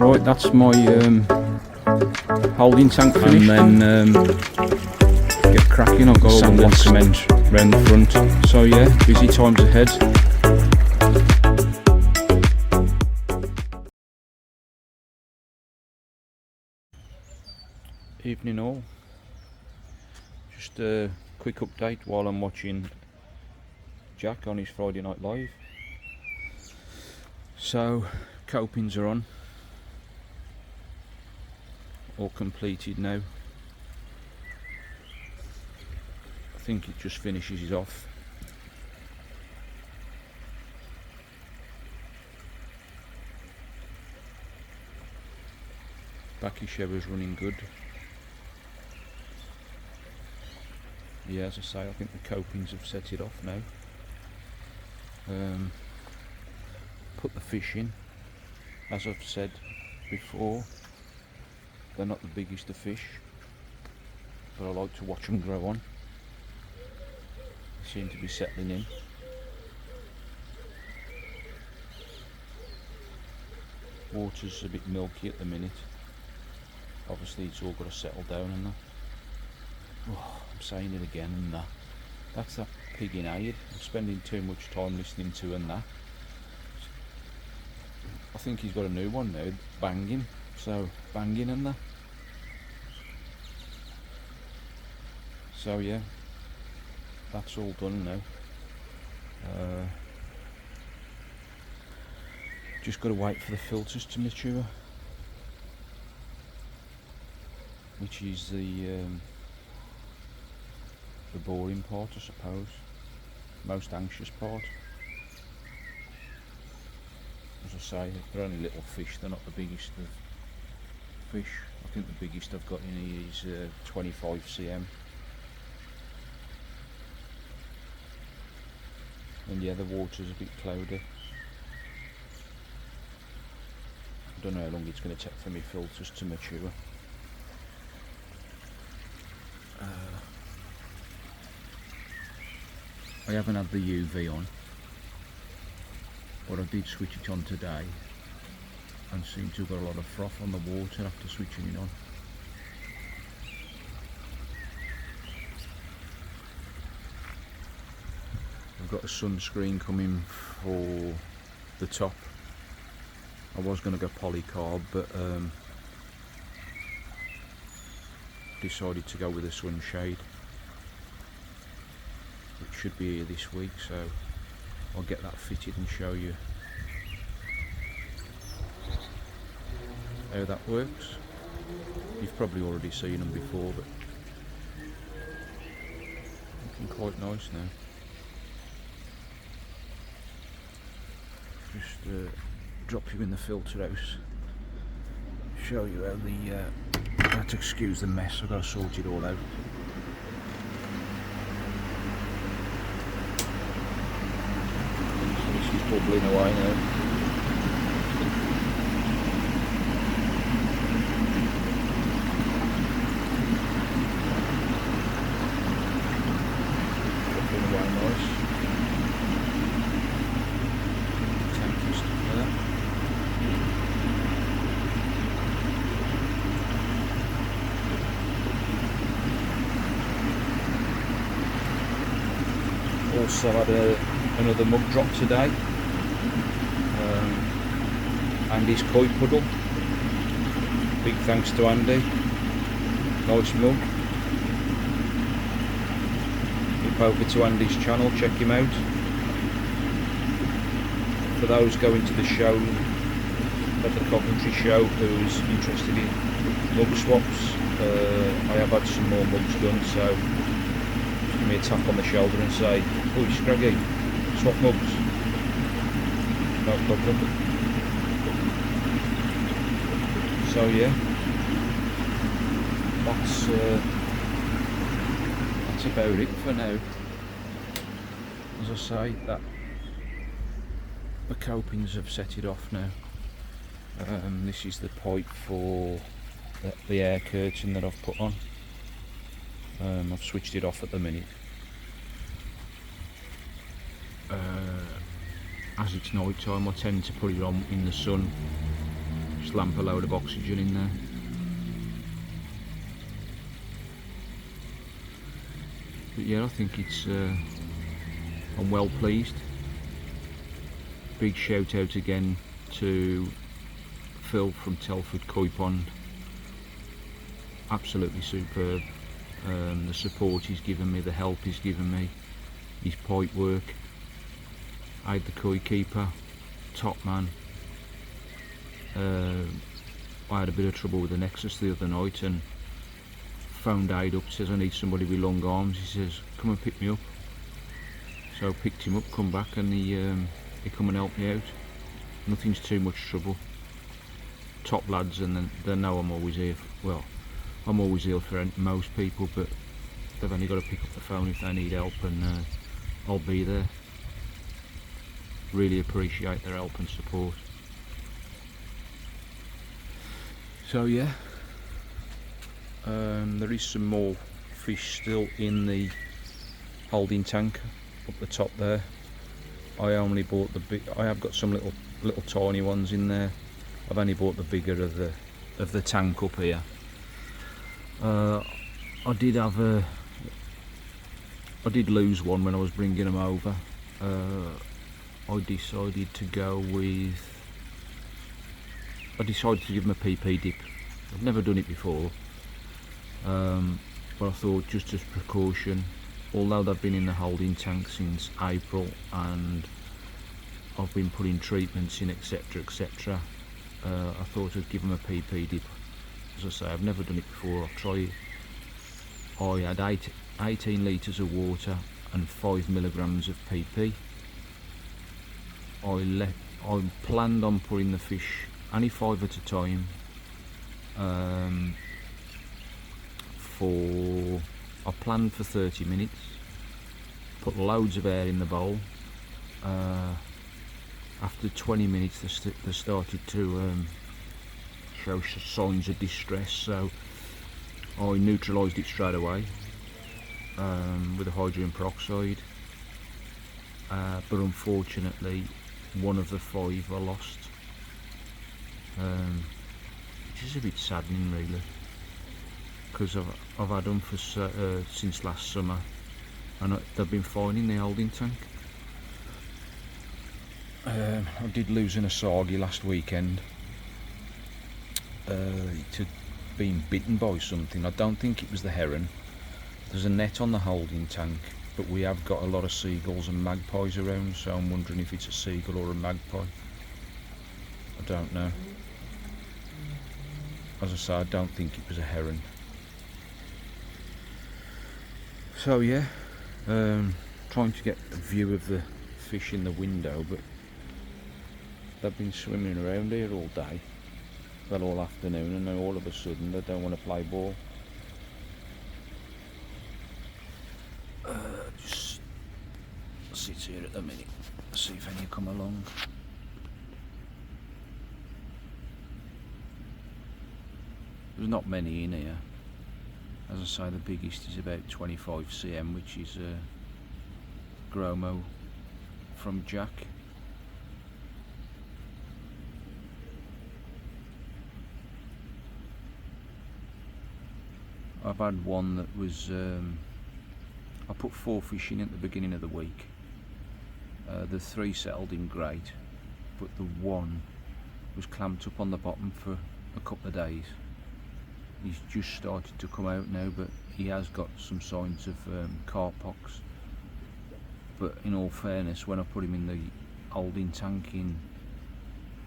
Right, that's my holding tank finished, and then get cracking. I've got all the cement round the front, so yeah, busy times ahead. Evening all. Just a quick update while I'm watching Jack on his Friday Night Live. So, copings are on. All completed now. I think it just finishes off. Backy shower's running good. Yeah, as I say, I think the copings have set it off now. Put the fish in. As I've said before, they're not the biggest of fish, but I like to watch them grow on. They seem to be settling in. Water's a bit milky at the minute. Obviously it's all got to settle down and that. Oh, I'm saying it again and that. That's that pig in Ayed. I'm spending too much time listening to and that. I think he's got a new one now, banging. So, banging and that. So yeah, that's all done now. Just got to wait for the filters to mature, which is the boring part, I suppose. Most anxious part. As I say, they're only little fish, they're not the biggest of fish. I think the biggest I've got in here is 25 cm. And yeah, the water's a bit cloudy. I don't know how long it's going to take for my filters to mature. I haven't had the UV on, but I did switch it on today and seem to have got a lot of froth on the water after switching it on. I've got a sunscreen coming for the top. I was going to go polycarb, but decided to go with a sunshade. It should be here this week, so I'll get that fitted and show you how that works. You've probably already seen them before, but looking quite nice now. Just drop you in the filter house, show you how the I have to excuse the mess, I've got to sort it all out. So this is bubbling away now. Also had another mug drop today. Andy's koi puddle. Big thanks to Andy. Nice mug. Look over to Andy's channel, check him out. For those going to the show, at the Coventry show, who's interested in mug swaps, I have had some more mugs done, so give me a tap on the shoulder and say, "Oi, Scraggy, swap mugs." No problem. So yeah, that's about it for now. As I say, that the copings have set it off now. This is the pipe for the air curtain that I've put on. I've switched it off at the minute. As it's night time, I tend to put it on in the sun Just lamp a load of oxygen in there. But yeah, I think it's I'm well pleased. Big shout out again to Phil from Telford Koi Pond. Absolutely superb. The support he's given me, the help he's given me, his pipe work. I had the koi keeper, top man. I had a bit of trouble with the Nexus the other night and phoned Aid up, says I need somebody with long arms. He says come and pick me up. So I picked him up, come back, and he come and helped me out. Nothing's too much trouble. Top lads, and they know I'm always here. Well, I'm always here for most people, but they've only got to pick up the phone if they need help, and I'll be there. Really appreciate their help and support. So yeah, there is some more fish still in the holding tank up the top there. I only bought the big. I have got some little tiny ones in there. I've only bought the bigger of the tank up here. I did lose one when I was bringing them over. I decided to give them a PP dip. I've never done it before, but I thought just as precaution, although they've been in the holding tank since April and I've been putting treatments in, etc, etc, I thought I'd give them a PP dip. As I say, I've never done it before. I'll try it. I had 18 litres of water and 5 milligrams of PP. I planned on putting the fish only 5 at a time. I planned for 30 minutes. Put loads of air in the bowl. After 20 minutes, they started to show signs of distress, so I neutralised it straight away with a hydrogen peroxide. But unfortunately, one of the 5 I lost, which is a bit saddening really, because I've had them for since last summer, and they've been fine in the holding tank. I did lose an asagi last weekend. It had been bitten by something. I don't think it was the heron. There's a net on the holding tank, but we have got a lot of seagulls and magpies around, so I'm wondering if it's a seagull or a magpie. I don't know. As I say, I don't think it was a heron. So yeah, trying to get a view of the fish in the window, but they've been swimming around here all day, well, all afternoon, and now all of a sudden they don't want to play ball. Just sit here at the minute, see if any come along. There's not many in here. As I say, the biggest is about 25 cm, which is a Gromo from Jack. I've had one that was, I put 4 fish in at the beginning of the week. The 3 settled in great, but the 1 was clamped up on the bottom for a couple of days. He's just started to come out now, but he has got some signs of carp pox. But in all fairness, when I put him in the holding tank in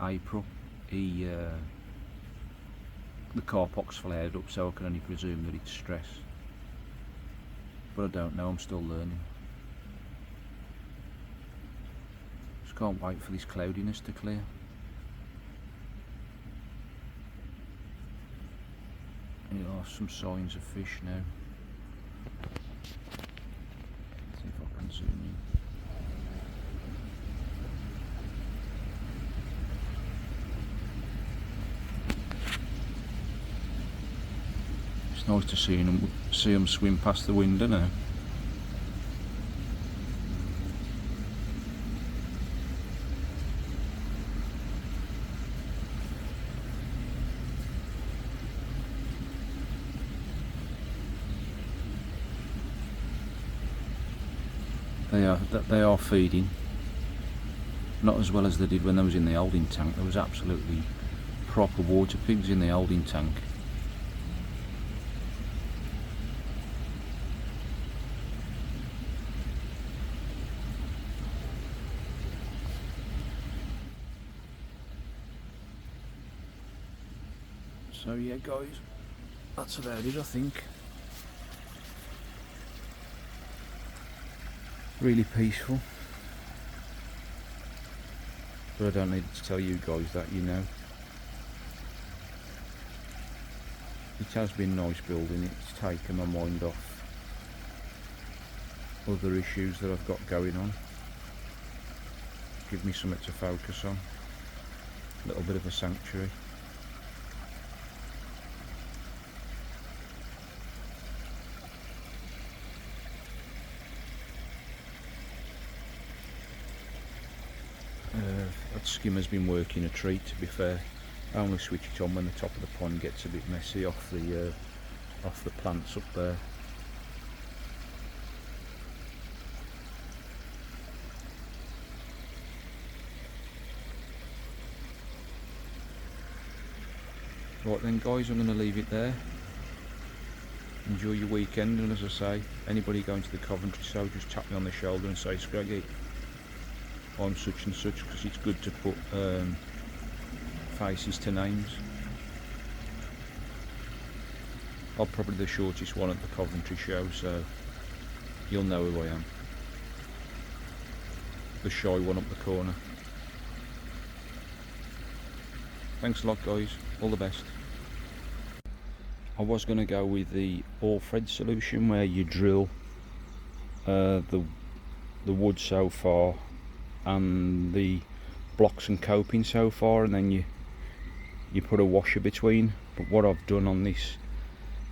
April, the carp pox flared up, so I can only presume that it's stress. But I don't know, I'm still learning. Just can't wait for this cloudiness to clear. Here are some signs of fish now. See if I can zoom in. It's nice to see them swim past the window now. they are feeding, not as well as they did when they was in the holding tank. There was absolutely proper water pigs in the holding tank. So yeah guys, that's about it I think. Really peaceful. But I don't need to tell you guys that, you know. It has been nice building it. It's taken my mind off other issues that I've got going on. Give me something to focus on. A little bit of a sanctuary. That skimmer's been working a treat, to be fair. I only switch it on when the top of the pond gets a bit messy off the plants up there. Right then guys, I'm going to leave it there. Enjoy your weekend, and as I say, anybody going to the Coventry show, just tap me on the shoulder and say, Scraggy, I'm such and such, because it's good to put faces to names. I'm probably the shortest one at the Coventry show, so you'll know who I am. The shy one up the corner. Thanks a lot guys, all the best. I was going to go with the all thread solution, where you drill the wood so far and the blocks and coping so far, and then you put a washer between. But what I've done on this,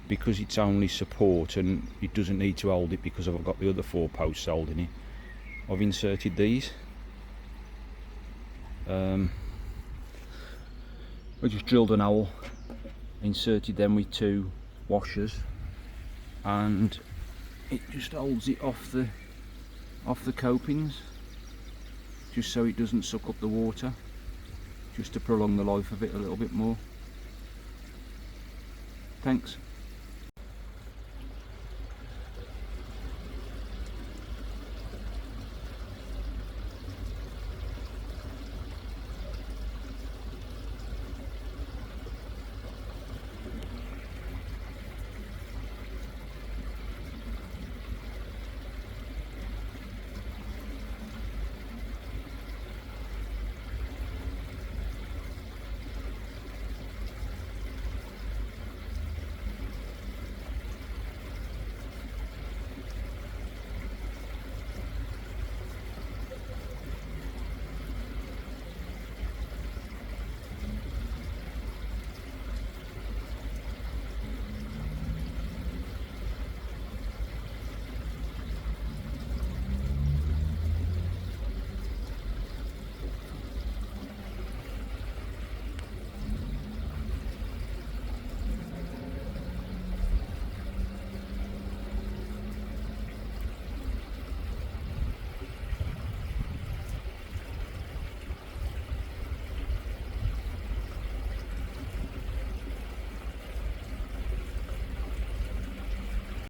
because it's only support and it doesn't need to hold it because I've got the other 4 posts holding it, I've inserted these. I just drilled an hole, inserted them with 2 washers, and it just holds it off the copings, just so it doesn't suck up the water, just to prolong the life of it a little bit more. Thanks.